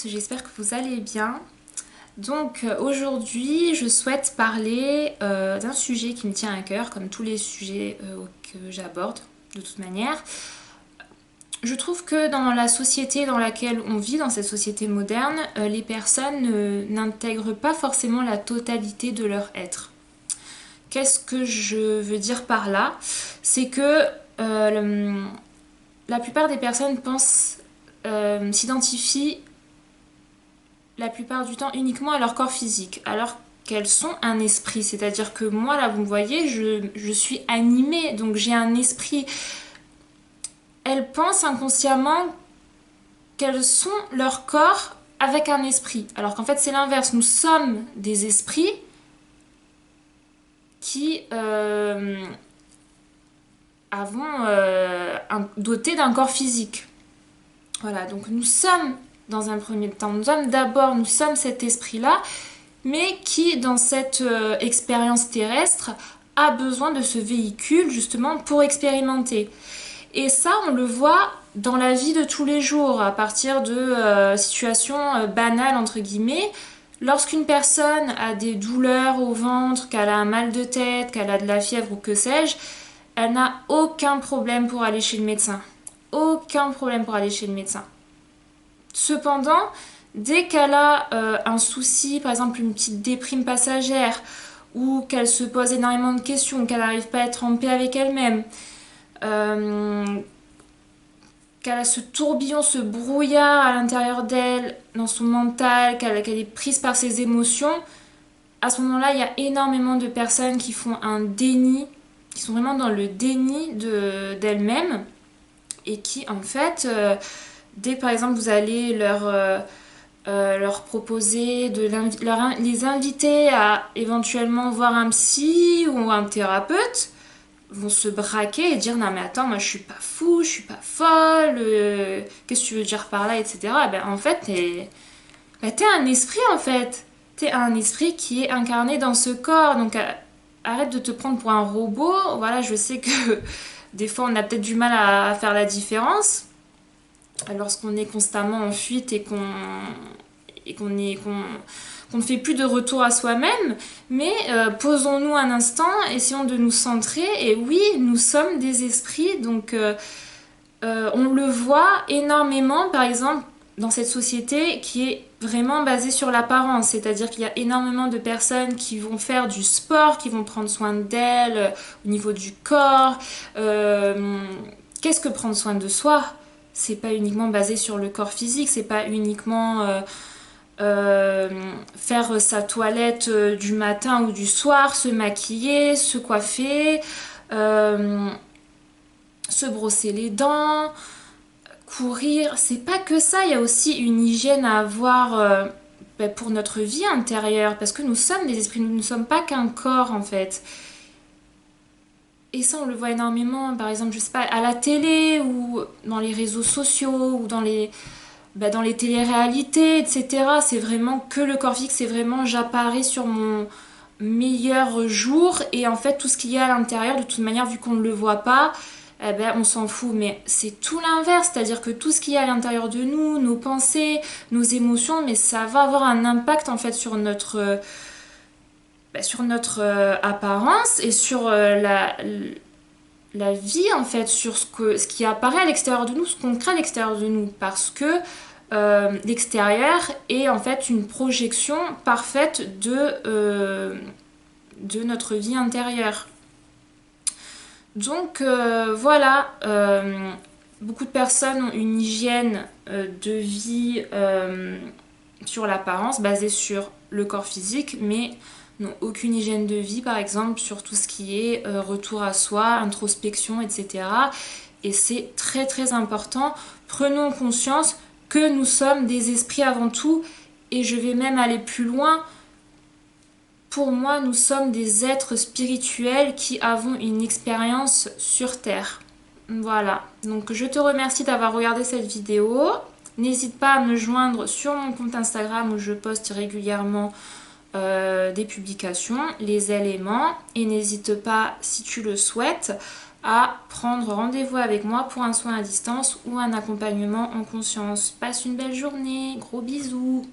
j'espère que vous allez bien. Donc aujourd'hui je souhaite parler d'un sujet qui me tient à cœur, comme tous les sujets que j'aborde de toute manière. Je trouve que dans la société dans laquelle on vit, dans cette société moderne, les personnes n'intègrent pas forcément la totalité de leur être. Qu'est-ce que je veux dire par là? C'est que la plupart des personnes s'identifient la plupart du temps uniquement à leur corps physique, alors qu'elles sont un esprit. C'est-à-dire que moi, là, vous me voyez, je suis animée, donc j'ai un esprit. Elles pensent inconsciemment qu'elles sont leur corps avec un esprit, alors qu'en fait c'est l'inverse. Nous sommes des esprits qui avons doté d'un corps physique. Voilà, donc nous sommes dans un premier temps, nous sommes cet esprit-là, mais qui, dans cette expérience terrestre, a besoin de ce véhicule justement pour expérimenter. Et ça, on le voit dans la vie de tous les jours, à partir de situations banales, entre guillemets. Lorsqu'une personne a des douleurs au ventre, qu'elle a un mal de tête, qu'elle a de la fièvre ou que sais-je, elle n'a aucun problème pour aller chez le médecin. Aucun problème pour aller chez le médecin. Cependant, dès qu'elle a un souci, par exemple une petite déprime passagère, ou qu'elle se pose énormément de questions, qu'elle n'arrive pas à être en paix avec elle-même, euh, qu'elle a ce tourbillon, ce brouillard à l'intérieur d'elle, dans son mental, qu'elle est prise par ses émotions, à ce moment-là, il y a énormément de personnes qui font un déni, qui sont vraiment dans le déni d'elles-mêmes, et qui, en fait, dès que, par exemple, vous allez leur proposer les inviter à éventuellement voir un psy ou un thérapeute, vont se braquer et dire non mais attends, moi je suis pas fou, je suis pas folle, qu'est-ce que tu veux dire par là, etc. Ben, en fait t'es un esprit, en fait t'es un esprit qui est incarné dans ce corps, donc arrête de te prendre pour un robot. Voilà, je sais que des fois on a peut-être du mal à faire la différence lorsqu'on est constamment en fuite et qu'on ne fait plus de retour à soi-même, mais posons-nous un instant, essayons de nous centrer, et oui, nous sommes des esprits, donc on le voit énormément, par exemple, dans cette société qui est vraiment basée sur l'apparence, c'est-à-dire qu'il y a énormément de personnes qui vont faire du sport, qui vont prendre soin d'elles au niveau du corps. Qu'est-ce que prendre soin de soi? C'est pas uniquement basé sur le corps physique, c'est pas uniquement faire sa toilette du matin ou du soir, se maquiller, se coiffer, euh, se brosser les dents, courir. C'est pas que ça, il y a aussi une hygiène à avoir pour notre vie intérieure, parce que nous sommes des esprits, nous ne sommes pas qu'un corps en fait. Et ça, on le voit énormément, par exemple, je sais pas, à la télé ou dans les réseaux sociaux ou dans les téléréalités, etc. C'est vraiment que le corps fixe, c'est vraiment j'apparais sur mon meilleur jour, et en fait tout ce qu'il y a à l'intérieur, de toute manière, vu qu'on ne le voit pas, eh ben, on s'en fout. Mais c'est tout l'inverse, c'est-à-dire que tout ce qu'il y a à l'intérieur de nous, nos pensées, nos émotions, mais ça va avoir un impact en fait sur notre apparence et sur la vie en fait, sur ce qui apparaît à l'extérieur de nous, ce qu'on crée à l'extérieur de nous, parce que l'extérieur est en fait une projection parfaite de notre vie intérieure. Donc voilà, beaucoup de personnes ont une hygiène de vie sur l'apparence, basée sur le corps physique, mais n'ont aucune hygiène de vie, par exemple, sur tout ce qui est retour à soi, introspection, etc. Et c'est très très important. Prenons conscience que nous sommes des esprits avant tout, et je vais même aller plus loin. Pour moi, nous sommes des êtres spirituels qui avons une expérience sur Terre. Voilà, donc je te remercie d'avoir regardé cette vidéo. N'hésite pas à me joindre sur mon compte Instagram où je poste régulièrement des publications, les éléments, et n'hésite pas, si tu le souhaites, à prendre rendez-vous avec moi pour un soin à distance ou un accompagnement en conscience. Passe une belle journée, gros bisous.